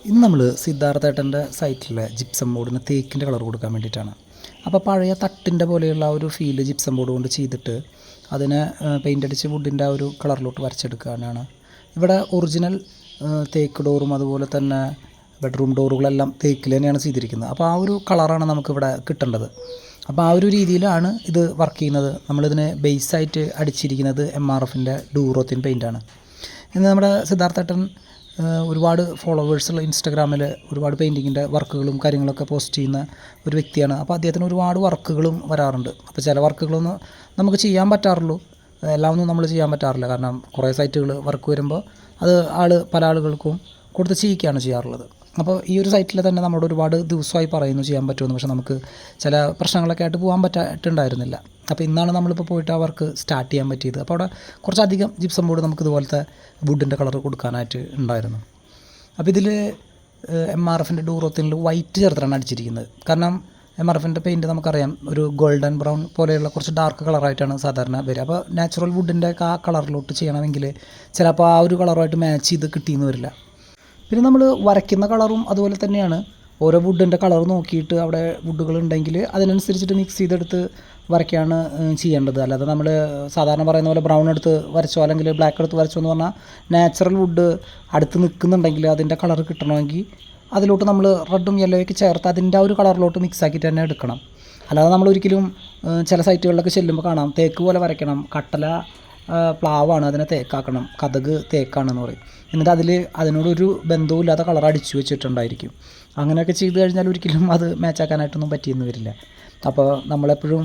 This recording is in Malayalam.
ഇന്ന് നമ്മൾ സിദ്ധാർത്ഥേട്ടൻ്റെ സൈറ്റിലെ ജിപ്സം ബോർഡിന് തേക്കിൻ്റെ കളർ കൊടുക്കാൻ വേണ്ടിയിട്ടാണ്. അപ്പോൾ പഴയ തട്ടിൻ്റെ പോലെയുള്ള ആ ഒരു ഫീല് ജിപ്സം ബോർഡ് കൊണ്ട് ചെയ്തിട്ട് അതിനെ പെയിൻ്റ് അടിച്ച് വുഡിൻ്റെ ആ ഒരു കളറിലോട്ട് വരച്ചെടുക്കാനാണ്. ഇവിടെ ഒറിജിനൽ തേക്ക് ഡോറും അതുപോലെ തന്നെ ബെഡ്റൂം ഡോറുകളെല്ലാം തേക്കിൽ തന്നെയാണ് ചെയ്തിരിക്കുന്നത്. അപ്പോൾ ആ ഒരു കളറാണ് നമുക്കിവിടെ കിട്ടേണ്ടത്. അപ്പോൾ ആ ഒരു രീതിയിലാണ് ഇത് വർക്ക് ചെയ്യുന്നത്. നമ്മളിതിന് ബേസായിട്ട് അടിച്ചിരിക്കുന്നത് MRFൻ്റെ ഡൂറോത്തിൻ പെയിൻ്റാണ്. ഇന്ന് നമ്മുടെ സിദ്ധാർത്ഥേട്ടൻ ഒരുപാട് ഫോളോവേഴ്സുള്ള ഇൻസ്റ്റാഗ്രാമിൽ ഒരുപാട് പെയിൻറ്റിങ്ങിൻ്റെ വർക്കുകളും കാര്യങ്ങളൊക്കെ പോസ്റ്റ് ചെയ്യുന്ന ഒരു വ്യക്തിയാണ്. അപ്പോൾ അദ്ദേഹത്തിന് ഒരുപാട് വർക്കുകളും വരാറുണ്ട്. അപ്പോൾ ചില വർക്കുകളൊന്നും നമുക്ക് ചെയ്യാൻ പറ്റാറുള്ളൂ, എല്ലാം ഒന്നും നമ്മൾ ചെയ്യാൻ പറ്റാറില്ല. കാരണം കുറേ സൈറ്റുകൾ വർക്ക് വരുമ്പോൾ അത് പല ആളുകൾക്കും കൊടുത്ത് ചെയ്യിക്കുകയാണ് ചെയ്യാറുള്ളത്. അപ്പോൾ ഈ ഒരു സൈറ്റിൽ തന്നെ നമ്മളോട് ഒരുപാട് ദിവസമായി പറയുന്നു ചെയ്യാൻ പറ്റുമെന്ന്. പക്ഷേ നമുക്ക് ചില പ്രശ്നങ്ങളൊക്കെ ആയിട്ട് പോകാൻ പറ്റായിട്ടുണ്ടായിരുന്നില്ല. അപ്പോൾ ഇന്നാണ് നമ്മളിപ്പോൾ പോയിട്ട് ആ വർക്ക് സ്റ്റാർട്ട് ചെയ്യാൻ പറ്റിയത്. അപ്പോൾ അവിടെ കുറച്ചധികം ജിപ്സം ബോർഡ് നമുക്ക് ഇതുപോലത്തെ വുഡിൻ്റെ കളർ കൊടുക്കാനായിട്ട് ഉണ്ടായിരുന്നു. അപ്പോൾ ഇതിൽ MRFൻ്റെ ഡൂറോത്തിനിൽ വൈറ്റ് ചേർത്താണ് അടിച്ചിരിക്കുന്നത്. കാരണം MRFൻ്റെ പെയിൻറ്റ് നമുക്കറിയാം ഒരു ഗോൾഡൻ ബ്രൗൺ പോലെയുള്ള കുറച്ച് ഡാർക്ക് കളറായിട്ടാണ് സാധാരണ വരിക. അപ്പോൾ നാച്ചുറൽ വുഡിൻ്റെ ആ കളറിലോട്ട് ചെയ്യണമെങ്കിൽ ചിലപ്പോൾ ആ ഒരു കളറുമായിട്ട് മാച്ച് ചെയ്ത് കിട്ടിയെന്ന് വരില്ല. പിന്നെ നമ്മൾ വരയ്ക്കുന്ന കളറും അതുപോലെ തന്നെയാണ്. ഓരോ വുഡിൻ്റെ കളർ നോക്കിയിട്ട് അവിടെ വുഡുകളുണ്ടെങ്കിൽ അതിനനുസരിച്ചിട്ട് മിക്സ് ചെയ്തെടുത്ത് വരയ്ക്കുകയാണ് ചെയ്യേണ്ടത്. അല്ലാതെ നമ്മൾ സാധാരണ പറയുന്ന പോലെ ബ്രൗൺ എടുത്ത് വരച്ചോ അല്ലെങ്കിൽ ബ്ലാക്ക് എടുത്ത് വരച്ചോ എന്ന് പറഞ്ഞാൽ നാച്ചുറൽ വുഡ് അടുത്ത് നിൽക്കുന്നുണ്ടെങ്കിൽ അതിൻ്റെ കളർ കിട്ടണമെങ്കിൽ അതിലോട്ട് നമ്മൾ റെഡും യെല്ലോയൊക്കെ ചേർത്ത് അതിൻ്റെ ആ ഒരു കളറിലോട്ട് മിക്സ് ആക്കിയിട്ട് തന്നെ എടുക്കണം. അല്ലാതെ നമ്മൾ ഒരിക്കലും ചില സൈറ്റുകളിലൊക്കെ ചെല്ലുമ്പോൾ കാണാം തേക്ക് പോലെ വരയ്ക്കണം, കട്ടല പ്ലാവാണ് അതിനെ തേക്കാക്കണം, കതക് തേക്കാണെന്ന് പറയും. എന്നിട്ട് അതിനോടൊരു ബന്ധവുമില്ലാത്ത കളർ അടിച്ചു വെച്ചിട്ടുണ്ടായിരിക്കും. അങ്ങനെയൊക്കെ ചെയ്ത് കഴിഞ്ഞാൽ ഒരിക്കലും അത് മാച്ചാക്കാനായിട്ടൊന്നും പറ്റിയെന്ന് വരില്ല. അപ്പോൾ നമ്മളെപ്പോഴും